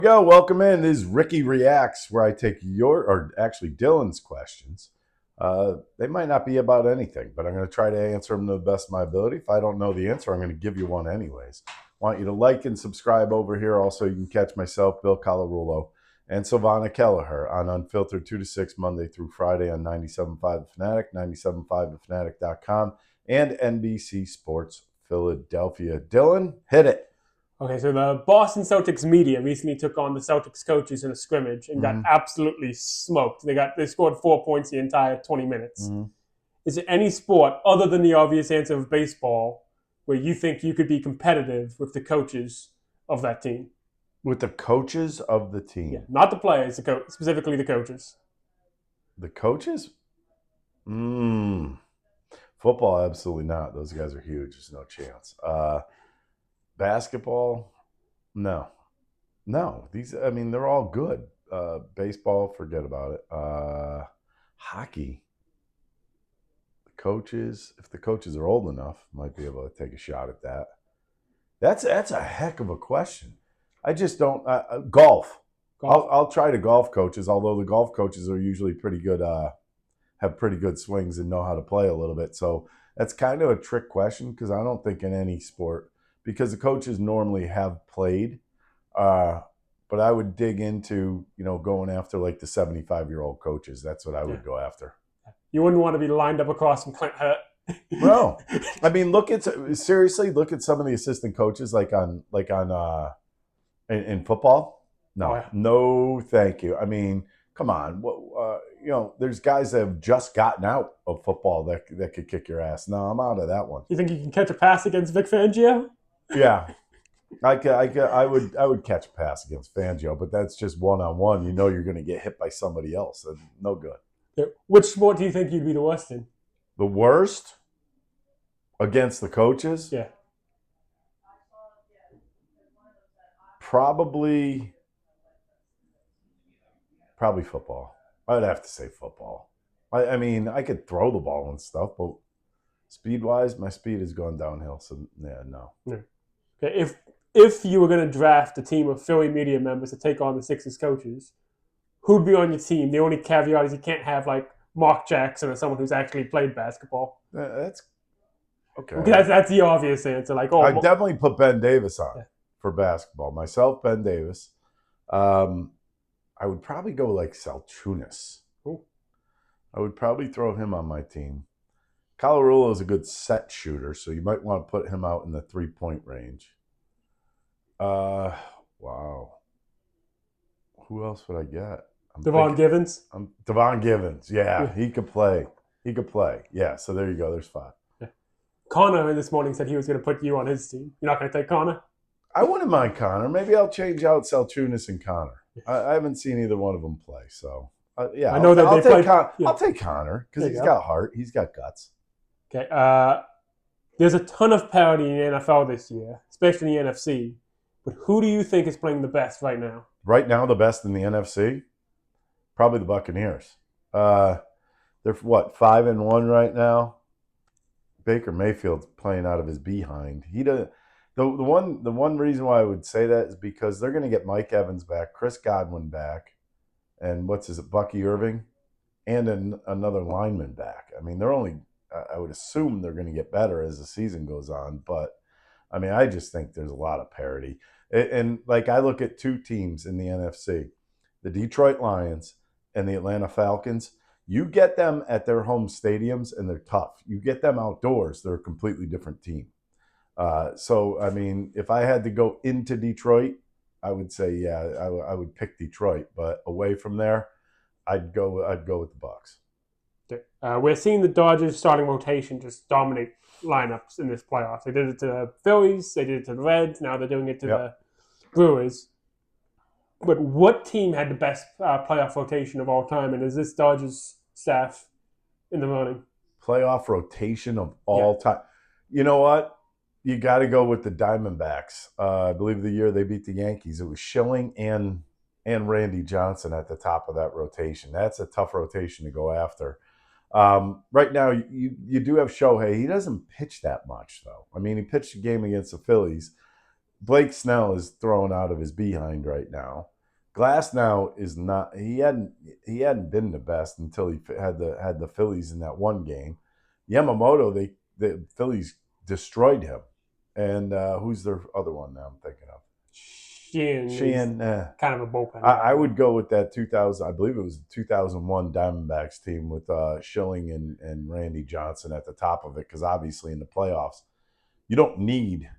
Yo, welcome in. This is Ricky Reacts, where I take Dylan's questions. They might not be about anything, but I'm going to try to answer them to the best of my ability. If I don't know the answer, I'm going to give you one anyways. Want you to like and subscribe over here. Also, you can catch myself, Bill Colarulo, and Silvana Kelleher on Unfiltered 2 to 6 Monday through Friday on 97.5 The Fanatic, 97.5thefanatic.com, and NBC Sports Philadelphia. Dylan, hit it. Okay, so the Boston Celtics media recently took on the Celtics coaches in a scrimmage and got absolutely smoked. They scored 4 points the entire 20 minutes. Is there any sport other than the obvious answer of baseball where you think you could be competitive with the coaches of that team? With the coaches of the team? Yeah, not the players, specifically the coaches. The coaches? Football, absolutely not. Those guys are huge. There's no chance. Basketball, no. They're all good. Baseball, forget about it. Hockey, if the coaches are old enough, might be able to take a shot at that. That's a heck of a question. I just don't. Golf. I'll try the golf coaches, although the golf coaches are usually pretty good, have pretty good swings and know how to play a little bit. So that's kind of a trick question because I don't think in any sport, because the coaches normally have played, but I would dig into, going after like the 75-year-old coaches. That's what I would go after. You wouldn't want to be lined up across from Clint Hurt. No, I mean, look at some of the assistant coaches, in football. No, No, thank you. I mean, come on. There's guys that have just gotten out of football that could kick your ass. No, I'm out of that one. You think you can catch a pass against Vic Fangio? Yeah, I would catch a pass against Fangio, but that's just one-on-one. You're going to get hit by somebody else. And no good. Yeah. Which sport do you think you'd be the worst in? The worst against the coaches? Yeah. Probably football. I'd have to say football. I mean, I could throw the ball and stuff, but speed-wise, my speed has gone downhill. So, yeah, no. Yeah. Okay, if you were going to draft a team of Philly media members to take on the Sixers coaches, who'd be on your team? The only caveat is you can't have like Mark Jackson or someone who's actually played basketball. That's okay. That's the obvious answer. I definitely put Ben Davis on for basketball. Myself, Ben Davis. I would probably go like Salciunas. Ooh. I would probably throw him on my team. Colarulo is a good set shooter, so you might want to put him out in the 3-point range. Wow. Who else would I get? Devon Givens? Devon Givens. Yeah, he could play. Yeah, so there you go. There's 5. Yeah. Connor this morning said he was going to put you on his team. You're not going to take Connor? I wouldn't mind Connor. Maybe I'll change out Salciunas and Connor. I haven't seen either one of them play, so yeah. I know I'll take Connor because he's got heart. He's got guts. Okay. There's a ton of parity in the NFL this year, especially in the NFC. But who do you think is playing the best right now? Right now, the best in the NFC? Probably the Buccaneers. They're 5-1 right now. Baker Mayfield's playing out of his behind. The one reason why I would say that is because they're going to get Mike Evans back, Chris Godwin back, and Bucky Irving, and another lineman back. I mean, I would assume they're going to get better as the season goes on, but I mean, I just think there's a lot of parity. And I look at 2 teams in the NFC, the Detroit Lions and the Atlanta Falcons. You get them at their home stadiums, and they're tough. You get them outdoors, they're a completely different team. So, I mean, if I had to go into Detroit, I would say, yeah, I would pick Detroit. But away from there, I'd go with the Bucs. We're seeing the Dodgers starting rotation just dominate lineups in this playoffs. They did it to the Phillies, they did it to the Reds, now they're doing it to the Brewers. But what team had the best playoff rotation of all time? And is this Dodgers staff in the running? Playoff rotation of all time. You know what? You got to go with the Diamondbacks. I believe the year they beat the Yankees, it was Schilling and Randy Johnson at the top of that rotation. That's a tough rotation to go after. Right now, you do have Shohei. He doesn't pitch that much, though. I mean, he pitched a game against the Phillies. Blake Snell is thrown out of his behind right now. Glass now is not. He hadn't been the best until he had the Phillies in that one game. Yamamoto, the Phillies destroyed him. And who's their other one now? I'm thinking of Sheehan. Kind of a bullpen. I would go with that 2000. I believe it was the 2001 Diamondbacks team with Schilling and Randy Johnson at the top of it, because obviously in the playoffs, you don't need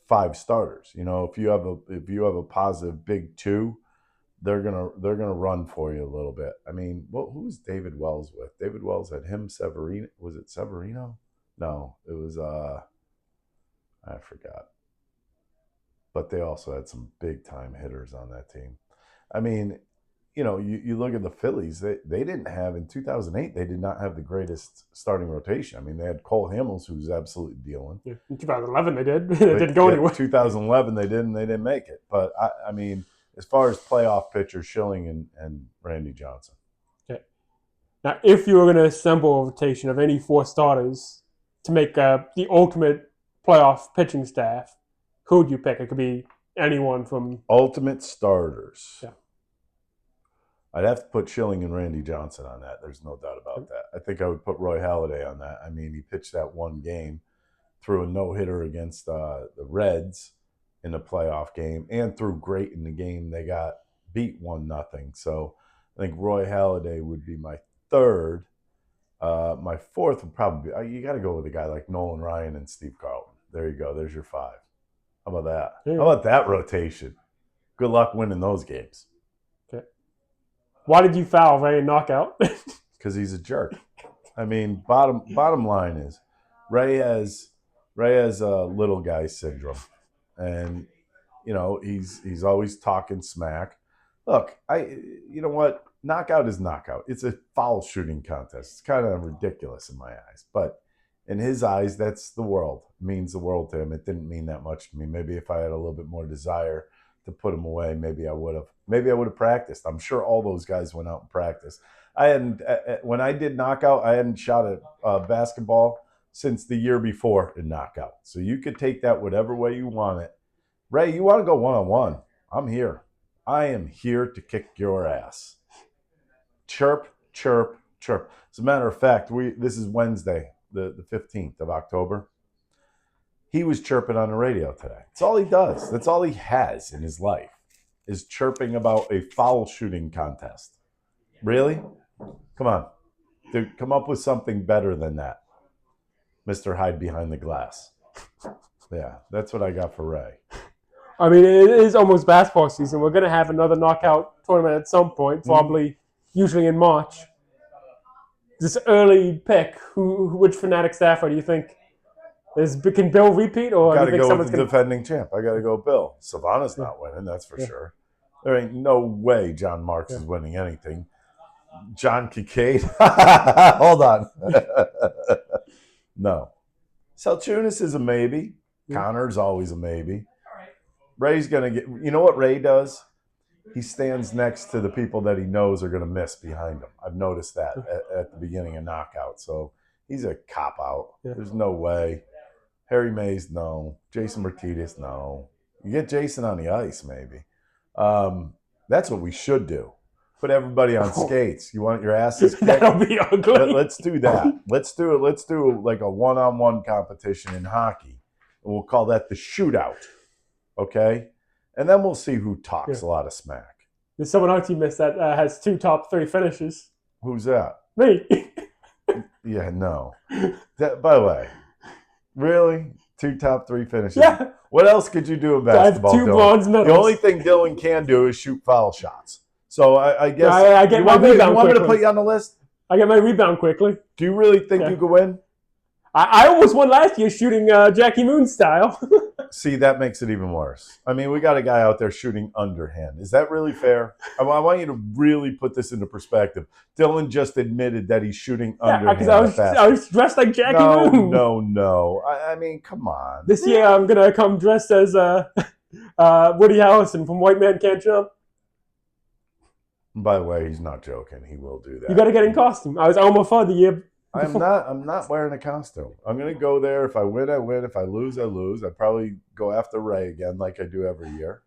5 starters. You know, if you have a positive big 2, they're gonna run for you a little bit. I mean, who was David Wells with? David Wells had him, Severino. Was it Severino? No, it was I forgot. But they also had some big time hitters on that team. I mean, you know, you look at the Phillies, they didn't have, in 2008, they did not have the greatest starting rotation. I mean, they had Cole Hamels, who's absolutely dealing. Yeah. In 2011, they did. It didn't go anywhere. 2011, they didn't make it. But, I mean, as far as playoff pitchers, Schilling and Randy Johnson. Okay. Now, if you were going to assemble a rotation of any 4 starters to make the ultimate playoff pitching staff, who would you pick? It could be anyone from... Ultimate starters. Yeah. I'd have to put Schilling and Randy Johnson on that. There's no doubt about that. I think I would put Roy Halladay on that. I mean, he pitched that one game, threw a no-hitter against the Reds in the playoff game, and threw great in the game. They got beat 1-0. So I think Roy Halladay would be my 3rd. My 4th would probably be, you got to go with a guy like Nolan Ryan and Steve Carlton. There you go. There's your 5. How about that? Yeah. How about that rotation? Good luck winning those games. Okay. Why did you foul Ray in knockout? Because he's a jerk. I mean, bottom line is, Ray has little guy syndrome, and you know he's always talking smack. Look, you know what? Knockout is knockout. It's a foul shooting contest. It's kind of ridiculous in my eyes, but in his eyes, that's the world. It means the world to him. It didn't mean that much to me. Maybe if I had a little bit more desire to put him away, maybe I would have practiced. I'm sure all those guys went out and practiced. When I did knockout, I hadn't shot a basketball since the year before in knockout. So you could take that whatever way you want it. Ray, you want to go one-on-one? I'm here. I am here to kick your ass. Chirp, chirp, chirp. As a matter of fact, this is Wednesday, the 15th of October. He was chirping on the radio today. That's all he does. That's all he has in his life, is chirping about a foul shooting contest. Really? Come on. Dude, come up with something better than that, Mr. Hide Behind the Glass. Yeah, that's what I got for Ray. I mean, it is almost basketball season. We're going to have another knockout tournament at some point, probably usually in March. This early pick, which Fanatic staffer do you think? Can Bill repeat, or Got do to you think go with the gonna... defending champ. I got to go Bill. Savannah's not winning, that's for sure. There ain't no way John Marks is winning anything. John Kincade. Hold on. No. Salciunas is a maybe. Connor's always a maybe. Ray's going to get... You know what Ray does? He stands next to the people that he knows are going to miss behind him. I've noticed that at the beginning of knockout. So he's a cop-out. Yeah. There's no way. Harry Mays, no. Jason Martinez, no. You get Jason on the ice, maybe. That's what we should do. Put everybody on skates. You want your asses kicked? That'll be ugly. Let's do that. Let's do like a one-on-one competition in hockey. And we'll call that the shootout. Okay? And then we'll see who talks a lot of smack. There's someone on our team that has 2 top 3 finishes. Who's that? Me. Yeah, no. By the way, really? 2 top 3 finishes? Yeah. What else could you do in basketball, I have 2 Dylan? bronze medals. The only thing Dylan can do is shoot foul shots. So I guess... I get my rebound quickly. You want me to put you on the list? I get my rebound quickly. Do you really think you could win? I almost won last year shooting Jackie Moon style. See, that makes it even worse. I mean, we got a guy out there shooting underhand. Is that really fair? I want you to really put this into perspective. Dylan just admitted that he's shooting underhand. Because I was dressed like Jackie Moon. No. I mean, come on. This year I'm going to come dressed as Woody Harrelson from White Man Can't Jump. By the way, he's not joking. He will do that. You got to get in costume. I was Elmer Fudd the year. I'm not wearing a costume. I'm going to go there. If I win, I win. If I lose, I lose. I'd probably go after Ray again like I do every year.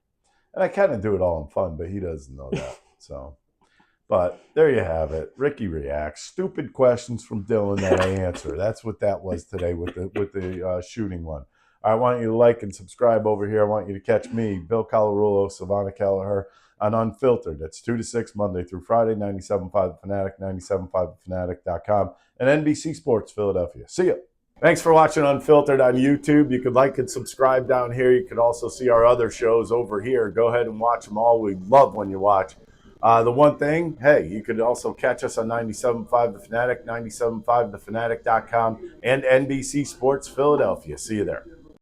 And I kind of do it all in fun, but he doesn't know that. So, but there you have it. Ricky reacts. Stupid questions from Dylan that I answer. That's what that was today with the shooting one. I want you to like and subscribe over here. I want you to catch me, Bill Colarulo, Savannah Kelleher, on Unfiltered. That's 2 to 6, Monday through Friday, 97.5 The Fanatic, 97.5thefanatic.com, and NBC Sports Philadelphia. See ya. Thanks for watching Unfiltered on YouTube. You could like and subscribe down here. You could also see our other shows over here. Go ahead and watch them all. We love when you watch. The one thing, hey, you could also catch us on 97.5 The Fanatic, 97.5thefanatic.com, and NBC Sports Philadelphia. See you there.